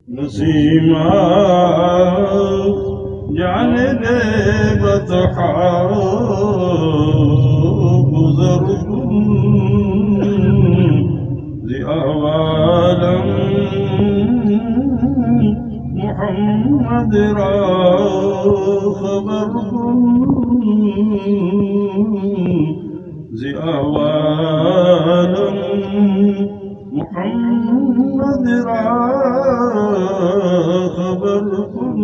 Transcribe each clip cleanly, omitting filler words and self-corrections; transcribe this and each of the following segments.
Nasima جانب بطحا گزر کن ذی احوالم محمد را خبر کن ذی احوالم محمد را خبر کن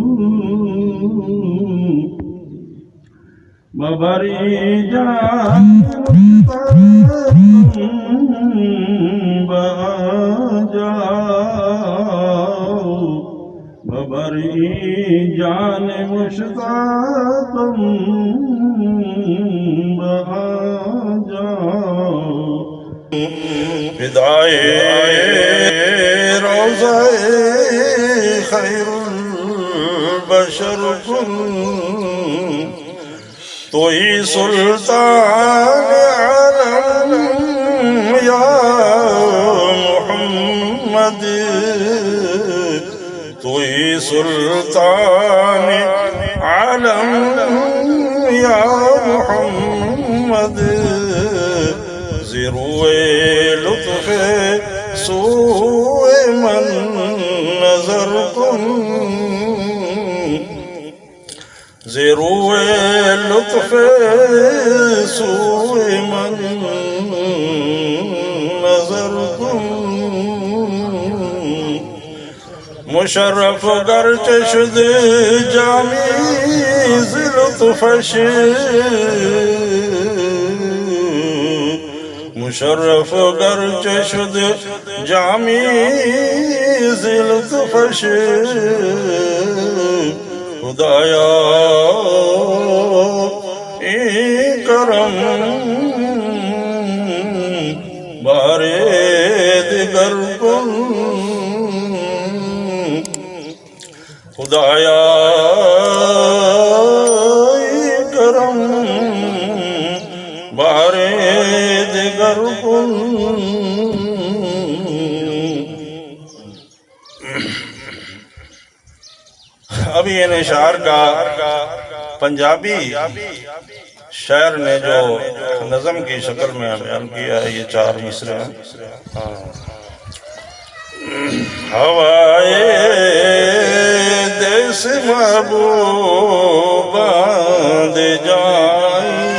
ببری جان بآجاؤ ببری جان مشتاقم بآجاؤ فدائے روضہ خیر البشر کن تو ہی سلطان عالم یا محمد تو ہی سلطان عالم یا محمد زیروئے لطف سوئے من نظر کن زیروئے لطف سوئے من نظر کن مشرف گرچہ شد جامی ز لطفش مشرف گرچہ شد جامی ز لطفش خدایا ای کرم بارے دیگر کن خدایا ای کرم بارے دیگر کن ابھی ان اشعار کا پنجابی شاعر نے جو نظم کی شکل میں بیان کیا ہے یہ 4 مصرے ہیں ہوائے دیس محبوباں دے جائیں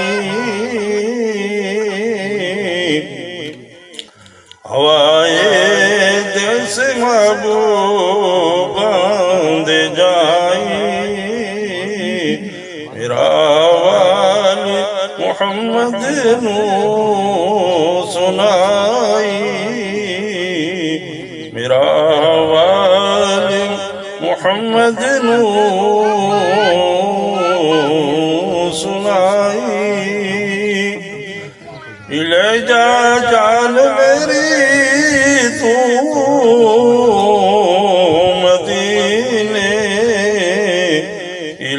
ہوائے دیس محبوباں دے جائیں میرا والی محمد نو سنائی میرا والی محمد نو سنائی لے جا جان میری تو مدینے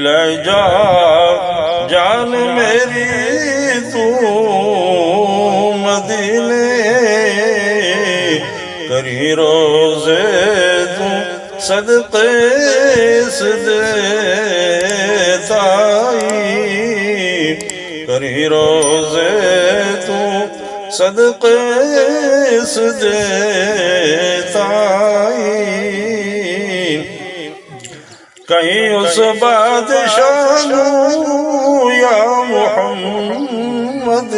لے جا جان میری تو مدینے کری روزے تو صدقے صدیتائی کری روزے تو صدقے صدیتائی کہیں اس بادشاہ نو یا محمد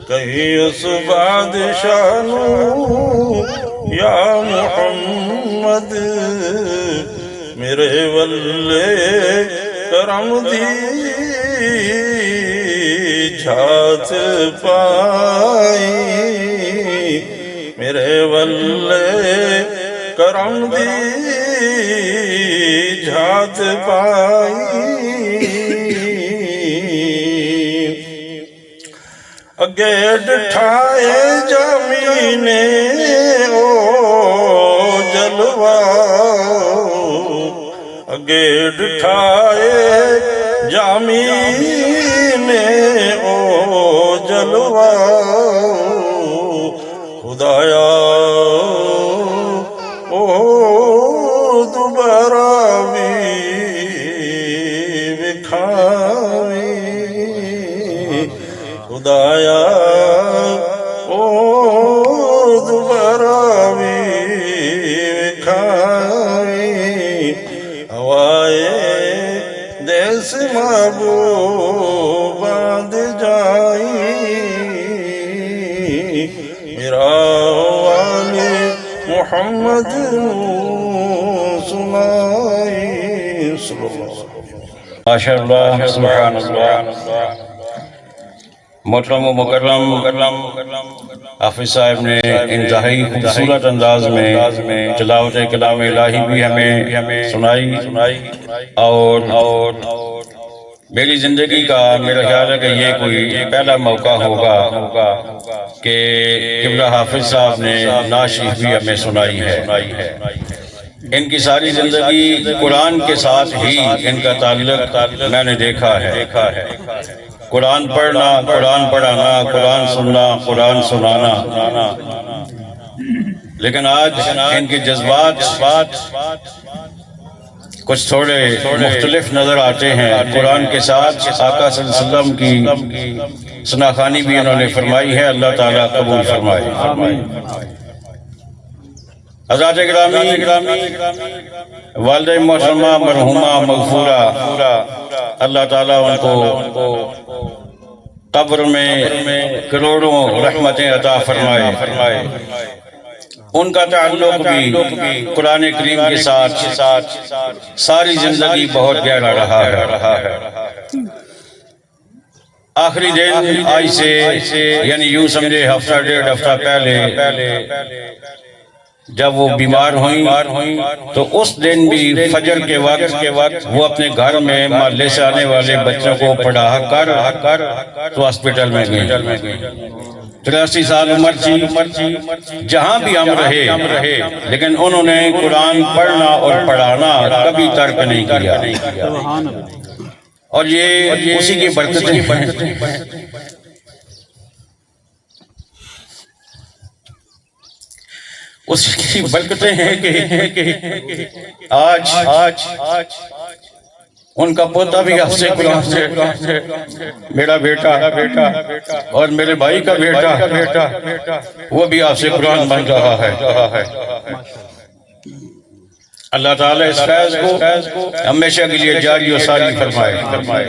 کہیں اس بادشاہ نو یا محمد میرے والے کرم دی جھات پائی میرے والے کرم دی جھات پائی اگے ڈٹھائے جامینے او جلوہ اگے ڈٹھائے جامینے او جلوہ خدایا او محمد سنائی صلی اللہ علیہ وسلم۔ ماشاء اللہ، سبحان اللہ۔ محترم و مکرم حافظ صاحب نے انتہائی خوبصورت انداز میں تلاوت کلام الہی بھی ہمیں سنائی، اور میری زندگی کا میرا خیال ہے کہ یہ کوئی پہلا موقع ہوگا کہ قبلہ حافظ صاحب نے نعت شریف بھی ہمیں سنائی ہے۔ ان کی ساری زندگی قرآن کے ساتھ ہی ان کا تعلق میں نے دیکھا ہے۔ قرآن پڑھنا، قرآن پڑھانا، قرآن سننا، قرآن سنانا، لیکن آج ان کے جذبات کچھ تھوڑے مختلف نظر آتے ہیں۔ قرآن کے ساتھ آقا صلی اللہ علیہ وسلم کی ثناخوانی بھی انہوں نے فرمائی ہے، اللہ تعالیٰ قبول فرمائے۔ حضرات گرامی، والدہ محترمہ مرحومہ مغفورہ، اللہ تعالیٰ ان کو قبر میں کروڑوں رحمتیں عطا فرمائے۔ ان کا تعلق بھی قرآن کریم کے ساتھ ساری زندگی بہت گہرا رہا ہے۔ آخری دن آج سے یعنی یوں سمجھے ہفتہ ڈیڑھ ہفتہ پہلے جب وہ بیمار ہوئیں تو اس دن بھی فجر کے وقت وہ اپنے گھر میں محلے سے آنے والے بچوں کو پڑھا کر تو ہاسپٹل میں گئے۔ 83 سال عمر تھی، جہاں بھی ہم رہے لیکن انہوں نے قرآن پڑھنا اور پڑھانا کبھی ترک نہیں کیا، اور یہ اسی کی برکتیں ہیں۔ اس کی برکتیں ہیں کہ آج ان کا پوتا بھی آپ سے قرآن سے، میرا بیٹا اور میرے بھائی کا بیٹا وہ بھی آپ سے قرآن بن رہا ہے۔ اللہ تعالیٰ اس فیض کو ہمیشہ کے لیے جاری و ساری فرمائے۔